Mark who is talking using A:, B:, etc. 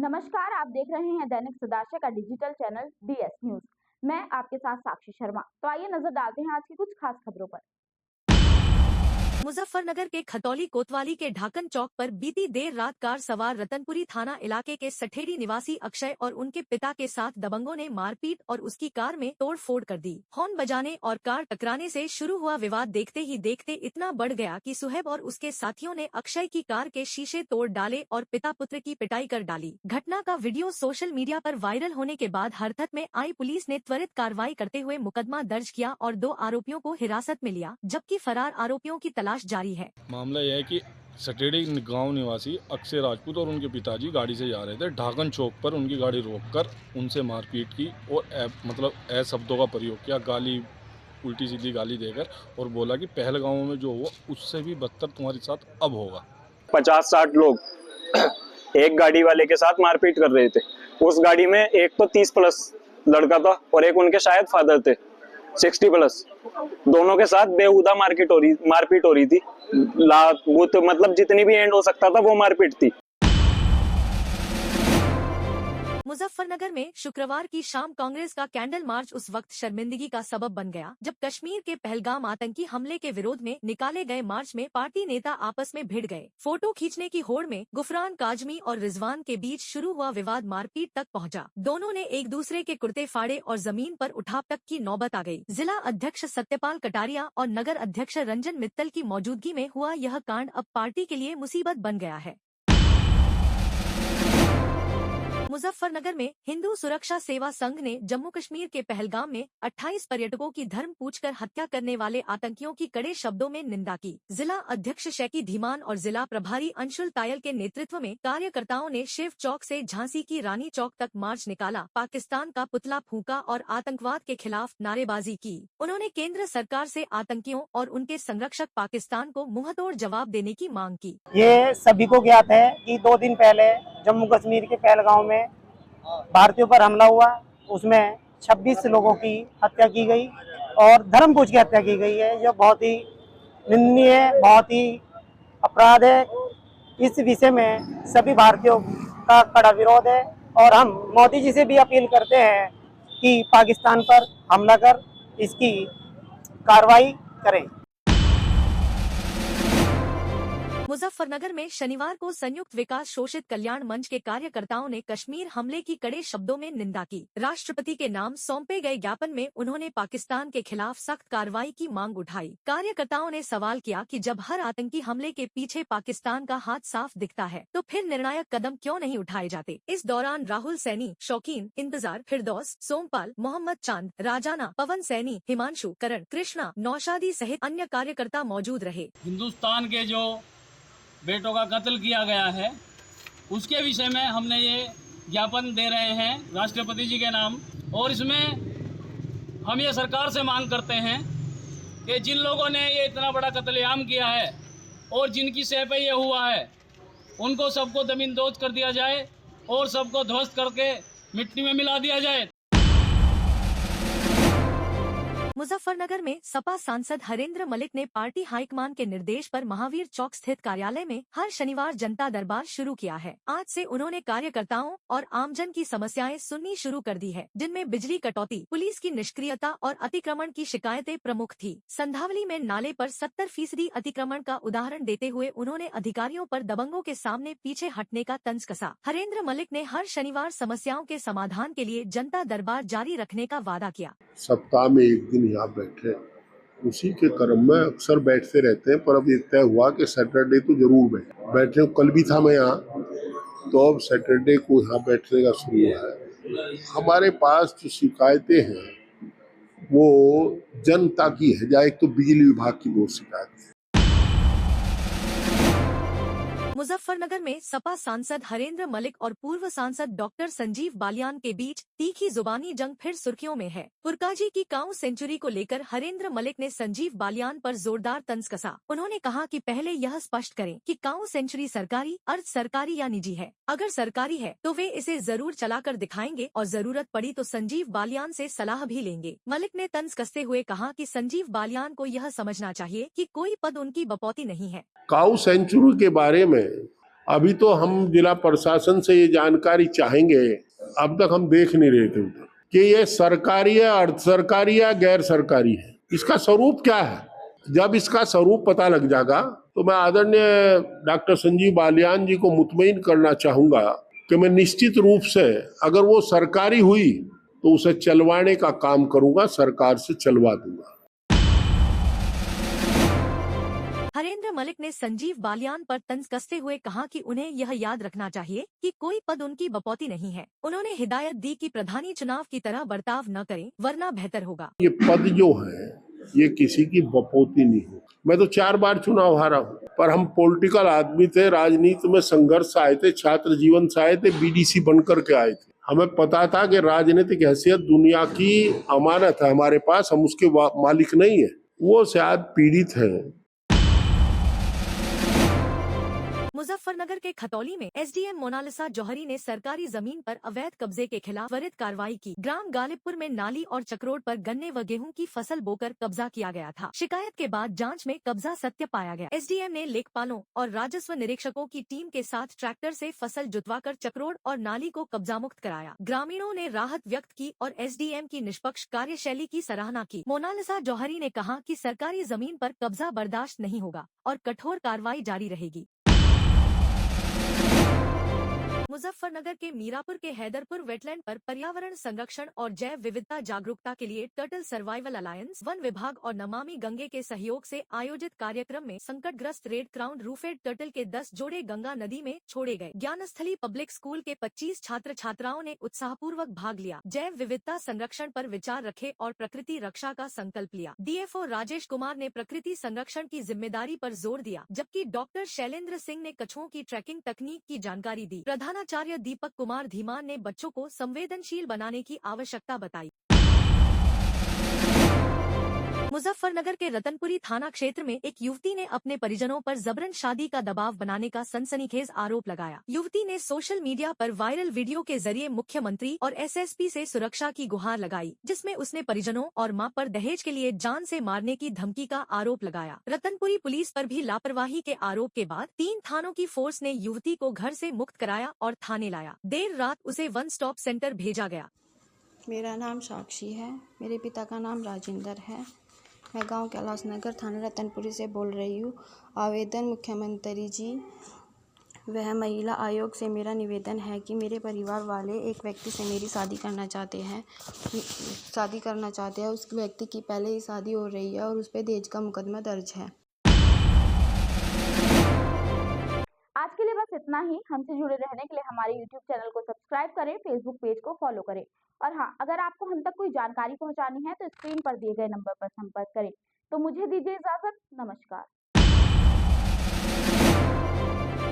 A: नमस्कार, आप देख रहे हैं दैनिक सदाशय का डिजिटल चैनल डीएस न्यूज। मैं आपके साथ साक्षी शर्मा। तो आइए नजर डालते हैं आज की कुछ खास खबरों पर।
B: मुजफ्फरनगर के खतौली कोतवाली के ढाकन चौक पर बीती देर रात कार सवार रतनपुरी थाना इलाके के सठेड़ी निवासी अक्षय और उनके पिता के साथ दबंगों ने मारपीट और उसकी कार में तोड़फोड़ कर दी। हॉर्न बजाने और कार टकराने से शुरू हुआ विवाद देखते ही देखते इतना बढ़ गया कि सुहेब और उसके साथियों ने अक्षय की कार के शीशे तोड़ डाले और पिता पुत्र की पिटाई कर डाली। घटना का वीडियो सोशल मीडिया पर वायरल होने के बाद हरकत में आई पुलिस ने त्वरित कार्रवाई करते हुए मुकदमा दर्ज किया और 2 आरोपियों को हिरासत में लिया, जबकि फरार आरोपियों की तलाश जारी है।
C: मामला यह है कि सटेड़ी गांव निवासी अक्षय राजपूत और उनके पिताजी गाड़ी से जा रहे थे। ढाकन चौक पर उनकी गाड़ी रोककर उनसे मारपीट की और शब्दों का प्रयोग किया, गाली, उल्टी सीधी गाली देकर, और बोला कि पहलगांव में जो हुआ उससे भी बदतर तुम्हारे साथ अब होगा।
D: 50-60 लोग एक गाड़ी वाले के साथ मारपीट कर रहे थे। उस गाड़ी में एक तो 30 प्लस लड़का था और एक उनके शायद फादर थे 60 प्लस। दोनों के साथ बेहुदा मारपीट हो रही थी। लात बूत मतलब जितनी भी एंड हो सकता था वो मारपीट थी।
B: मुजफ्फरनगर में शुक्रवार की शाम कांग्रेस का कैंडल मार्च उस वक्त शर्मिंदगी का सबब बन गया जब कश्मीर के पहलगाम आतंकी हमले के विरोध में निकाले गए मार्च में पार्टी नेता आपस में भिड़ गए। फोटो खींचने की होड़ में गुफरान काजमी और रिजवान के बीच शुरू हुआ विवाद मारपीट तक पहुंचा। दोनों ने एक दूसरे के कुर्ते फाड़े और जमीन पर उठापटक की नौबत आ गई। जिला अध्यक्ष सत्यपाल कटारिया और नगर अध्यक्ष रंजन मित्तल की मौजूदगी में हुआ यह कांड अब पार्टी के लिए मुसीबत बन गया है। मुजफ्फरनगर में हिंदू सुरक्षा सेवा संघ ने जम्मू कश्मीर के पहलगाम में 28 पर्यटकों की धर्म पूछकर हत्या करने वाले आतंकियों की कड़े शब्दों में निंदा की। जिला अध्यक्ष शैकी धीमान और जिला प्रभारी अंशुल तायल के नेतृत्व में कार्यकर्ताओं ने शिव चौक से झांसी की रानी चौक तक मार्च निकाला, पाकिस्तान का पुतला फूंका और आतंकवाद के खिलाफ नारेबाजी की। उन्होंने केंद्र सरकार से आतंकियों और उनके संरक्षक पाकिस्तान को मुंहतोड़ जवाब देने की मांग की।
E: ये सभी को ज्ञात है कि 2 दिन पहले जम्मू कश्मीर के पहलगांव में भारतीयों पर हमला हुआ। उसमें 26 लोगों की हत्या की गई और धर्म पूछ की हत्या की गई है, जो बहुत ही निंदनीय है, बहुत ही अपराध है। इस विषय में सभी भारतीयों का कड़ा विरोध है और हम मोदी जी से भी अपील करते हैं कि पाकिस्तान पर हमला कर इसकी कार्रवाई करें।
B: मुजफ्फरनगर में शनिवार को संयुक्त विकास शोषित कल्याण मंच के कार्यकर्ताओं ने कश्मीर हमले की कड़े शब्दों में निंदा की। राष्ट्रपति के नाम सौंपे गए ज्ञापन में उन्होंने पाकिस्तान के खिलाफ सख्त कार्रवाई की मांग उठाई। कार्यकर्ताओं ने सवाल किया कि जब हर आतंकी हमले के पीछे पाकिस्तान का हाथ साफ दिखता है तो फिर निर्णायक कदम क्यों नहीं उठाए जाते। इस दौरान राहुल सैनी, शौकीन, इंतजार, फिरदौस, सोमपाल, मोहम्मद चांद, राजाना, पवन सैनी, हिमांशु, करण, कृष्णा, नौशादी सहित अन्य कार्यकर्ता मौजूद रहे।
F: हिंदुस्तान के जो बेटों का कत्ल किया गया है उसके विषय में हमने ये ज्ञापन दे रहे हैं राष्ट्रपति जी के नाम, और इसमें हम ये सरकार से मांग करते हैं कि जिन लोगों ने ये इतना बड़ा कत्लेआम किया है और जिनकी सह पे ये हुआ है उनको सबको जमींदोज कर दिया जाए और सबको ध्वस्त करके मिट्टी में मिला दिया जाए।
B: मुजफ्फरनगर में सपा सांसद हरेंद्र मलिक ने पार्टी हाईकमान के निर्देश पर महावीर चौक स्थित कार्यालय में हर शनिवार जनता दरबार शुरू किया है। आज से उन्होंने कार्यकर्ताओं और आमजन की समस्याएं सुननी शुरू कर दी है, जिनमें बिजली कटौती, पुलिस की निष्क्रियता और अतिक्रमण की शिकायतें प्रमुख थी। संधावली में नाले पर 70% अतिक्रमण का उदाहरण देते हुए उन्होंने अधिकारियों पर दबंगों के सामने पीछे हटने का तंज कसा। हरेंद्र मलिक ने हर शनिवार समस्याओं के समाधान के लिए जनता दरबार जारी रखने का वादा किया।
G: सप्ताह में एक दिन यहाँ बैठे, उसी के क्रम में अक्सर बैठते रहते हैं, पर अब ये तय हुआ कि सैटरडे तो जरूर बैठे। कल भी था मैं यहाँ, तो अब सैटरडे को यहाँ बैठने का शुरू है। हमारे पास जो शिकायतें हैं वो जनता की है, या एक तो बिजली विभाग की बहुत शिकायत है।
B: मुजफ्फरनगर में सपा सांसद हरेंद्र मलिक और पूर्व सांसद डॉक्टर संजीव बालियान के बीच तीखी जुबानी जंग फिर सुर्खियों में है। पुरकाजी की काऊ सेंचुरी को लेकर हरेंद्र मलिक ने संजीव बालियान पर जोरदार तंज कसा। उन्होंने कहा कि पहले यह स्पष्ट करें कि काऊ सेंचुरी सरकारी, अर्ध सरकारी या निजी है। अगर सरकारी है तो वे इसे जरूर चलाकर दिखाएंगे और जरूरत पड़ी तो संजीव बालियान से सलाह भी लेंगे। मलिक ने तंज कसते हुए कहा कि संजीव बालियान को यह समझना चाहिए कि कोई पद उनकी बपौती नहीं है।
G: काऊ सेंचुरी के बारे में अभी तो हम जिला प्रशासन से ये जानकारी चाहेंगे, अब तक हम देख नहीं रहे थे उधर, कि ये सरकारी है, अर्ध सरकारी है, गैर सरकारी है, इसका स्वरूप क्या है। जब इसका स्वरूप पता लग जाएगा तो मैं आदरणीय डॉक्टर संजीव बालियान जी को मुतमईन करना चाहूंगा कि मैं निश्चित रूप से अगर वो सरकारी हुई तो उसे चलवाने का काम करूंगा, सरकार से चलवा दूंगा।
B: हरेंद्र मलिक ने संजीव बालियान पर तंज कसते हुए कहा कि उन्हें यह याद रखना चाहिए कि कोई पद उनकी बपौती नहीं है। उन्होंने हिदायत दी कि प्रधानी चुनाव की तरह बर्ताव न करें वरना बेहतर होगा।
G: ये पद जो है ये किसी की बपौती नहीं हो। मैं तो 4 बार चुनाव हारा हूँ, पर हम पॉलिटिकल आदमी थे, राजनीति में संघर्ष से आए थे, छात्र जीवन से आए थे, बीडीसी बनकर के आए थे। हमें पता था कि राजनीतिक हैसियत दुनिया की अमानत है हमारे पास, हम उसके मालिक नहीं है। वो शायद पीड़ित है।
B: मुजफ्फरनगर के खतौली में एसडीएम मोनालिसा जौहरी ने सरकारी जमीन पर अवैध कब्जे के खिलाफ त्वरित कार्रवाई की। ग्राम गालिबपुर में नाली और चक्रोड पर गन्ने व गेहूं की फसल बोकर कब्जा किया गया था। शिकायत के बाद जांच में कब्जा सत्य पाया गया। एसडीएम ने लेखपालों और राजस्व निरीक्षकों की टीम के साथ ट्रैक्टर से फसल जुतवाकर चक्रोड और नाली को कब्जा मुक्त कराया। ग्रामीणों ने राहत व्यक्त की और एसडीएम की निष्पक्ष कार्यशैली की सराहना की। मोनालिसा जौहरी ने कहा कि सरकारी जमीन पर कब्जा बर्दाश्त नहीं होगा और कठोर कार्रवाई जारी रहेगी। मुजफ्फरनगर के मीरापुर के हैदरपुर वेटलैंड पर पर्यावरण संरक्षण और जैव विविधता जागरूकता के लिए टर्टल सर्वाइवल अलायंस, वन विभाग और नमामि गंगे के सहयोग से आयोजित कार्यक्रम में संकटग्रस्त रेड क्राउन रूफेड टर्टल के 10 जोड़े गंगा नदी में छोड़े गए। ज्ञानस्थली पब्लिक स्कूल के 25 छात्र छात्राओं ने उत्साहपूर्वक भाग लिया, जैव विविधता संरक्षण पर विचार रखे और प्रकृति रक्षा का संकल्प लिया। डीएफओ राजेश कुमार ने प्रकृति संरक्षण की जिम्मेदारी पर जोर दिया, जबकि डॉक्टर शैलेंद्र सिंह ने कछुओं की ट्रैकिंग तकनीक की जानकारी दी। प्रधानाचार्य दीपक कुमार धीमान ने बच्चों को संवेदनशील बनाने की आवश्यकता बताई। मुजफ्फरनगर के रतनपुरी थाना क्षेत्र में एक युवती ने अपने परिजनों पर जबरन शादी का दबाव बनाने का सनसनीखेज आरोप लगाया। युवती ने सोशल मीडिया पर वायरल वीडियो के जरिए मुख्यमंत्री और एसएसपी से सुरक्षा की गुहार लगाई, जिसमें उसने परिजनों और मां पर दहेज के लिए जान से मारने की धमकी का आरोप लगाया। रतनपुरी पुलिस पर भी लापरवाही के आरोप के बाद 3 थानों की फोर्स ने युवती को घर से मुक्त कराया और थाने लाया। देर रात उसे वन स्टॉप सेंटर भेजा गया।
H: मेरा नाम साक्षी है, मेरे पिता का नाम राजेंद्र है। मैं गांव कैलाश नगर थाना रतनपुरी से बोल रही हूँ। आवेदन मुख्यमंत्री जी वह महिला आयोग से मेरा निवेदन है कि मेरे परिवार वाले एक व्यक्ति से मेरी शादी करना चाहते हैं। उस व्यक्ति की पहले ही शादी हो रही है और उस पर दहेज का मुकदमा दर्ज है।
A: आज के लिए बस इतना ही। हमसे जुड़े रहने के लिए हमारे YouTube चैनल को सब्सक्राइब करें, Facebook पेज को फॉलो करें और हाँ, अगर आपको हम तक कोई जानकारी पहुंचानी है तो स्क्रीन पर दिए गए नंबर पर संपर्क करें। तो मुझे दीजिए इजाजत। नमस्कार।